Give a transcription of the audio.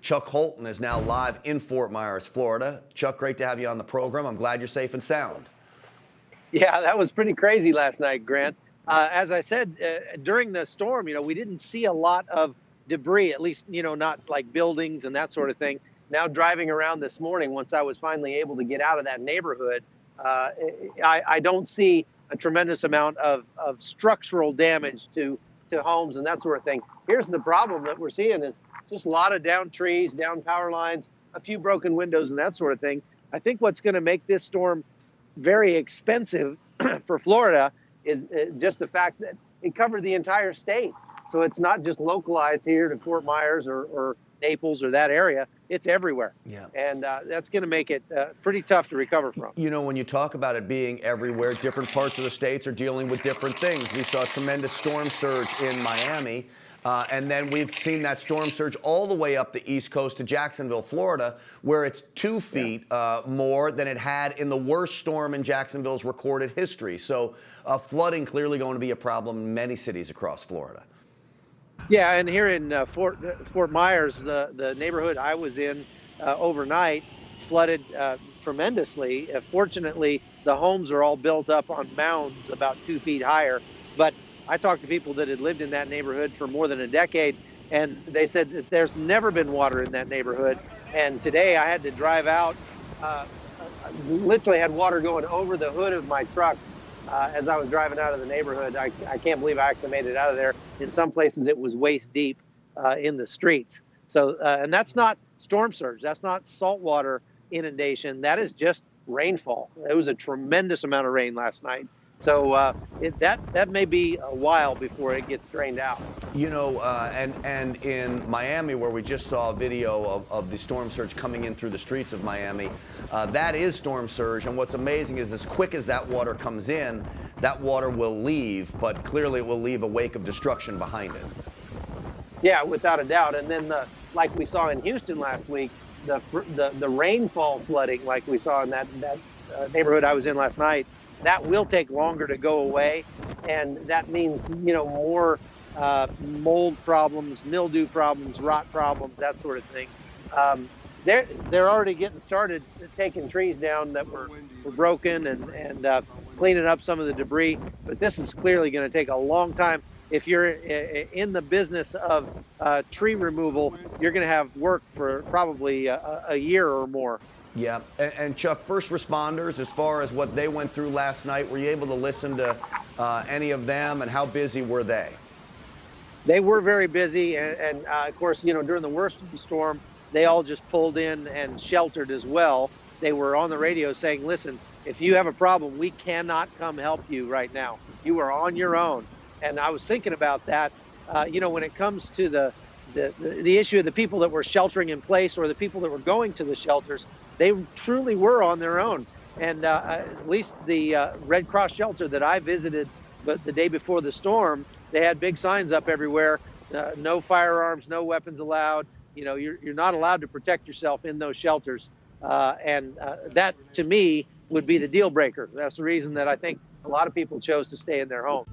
Chuck Holton is now live in Fort Myers, Florida. Chuck, great to have you on the program. I'm glad you're safe and sound. Yeah, that was pretty crazy last night, Grant. As I said, during the storm, we didn't see a lot of debris, at least, not like buildings and that sort of thing. Now driving around this morning, once I was finally able to get out of that neighborhood, I don't see a tremendous amount of structural damage to homes and that sort of thing. Here's the problem that we're seeing is just a lot of downed trees, down power lines, a few broken windows and that sort of thing. I think what's going to make this storm very expensive for Florida is just the fact that it covered the entire state. So it's not just localized here to Fort Myers or Naples or that area. It's everywhere. Yeah. And that's going to make it pretty tough to recover from. When you talk about it being everywhere, different parts of the states are dealing with different things. We saw a tremendous storm surge in Miami. And then we've seen that storm surge all the way up the East Coast to Jacksonville, Florida, where it's 2 feet more than it had in the worst storm in Jacksonville's recorded history. So flooding clearly going to be a problem in many cities across Florida. Yeah, and here in Fort Myers, the neighborhood I was in overnight flooded tremendously. Fortunately, the homes are all built up on mounds about 2 feet higher. But I talked to people that had lived in that neighborhood for more than a decade, and they said that there's never been water in that neighborhood. And today I had to drive out, literally had water going over the hood of my truck as I was driving out of the neighborhood. I can't believe I actually made it out of there. In some places it was waist deep in the streets. So, and that's not storm surge. That's not saltwater inundation. That is just rainfall. It was a tremendous amount of rain last night. So that may be a while before it gets drained out. And in Miami, where we just saw a video of the storm surge coming in through the streets of Miami, that is storm surge. And what's amazing is as quick as that water comes in, that water will leave, but clearly it will leave a wake of destruction behind it. Yeah, without a doubt. And then, like we saw in Houston last week, the rainfall flooding, like we saw in that neighborhood I was in last night, that will take longer to go away, and that means more mold problems, mildew problems, rot problems, that sort of thing. They're already getting started taking trees down that were broken and cleaning up some of the debris, but this is clearly going to take a long time. If you're in the business of tree removal, you're going to have work for probably a year or more. Yeah, and Chuck, first responders, as far as what they went through last night, were you able to listen to any of them, and how busy were they? They were very busy, and of course, during the worst of the storm, they all just pulled in and sheltered as well. They were on the radio saying, listen, if you have a problem, we cannot come help you right now. You are on your own. And I was thinking about that, when it comes to the issue of the people that were sheltering in place or the people that were going to the shelters, they truly were on their own. And at least the Red Cross shelter that I visited, but the day before the storm, they had big signs up everywhere. No firearms, no weapons allowed. You're not allowed to protect yourself in those shelters. And that, to me, would be the deal breaker. That's the reason that I think a lot of people chose to stay in their homes.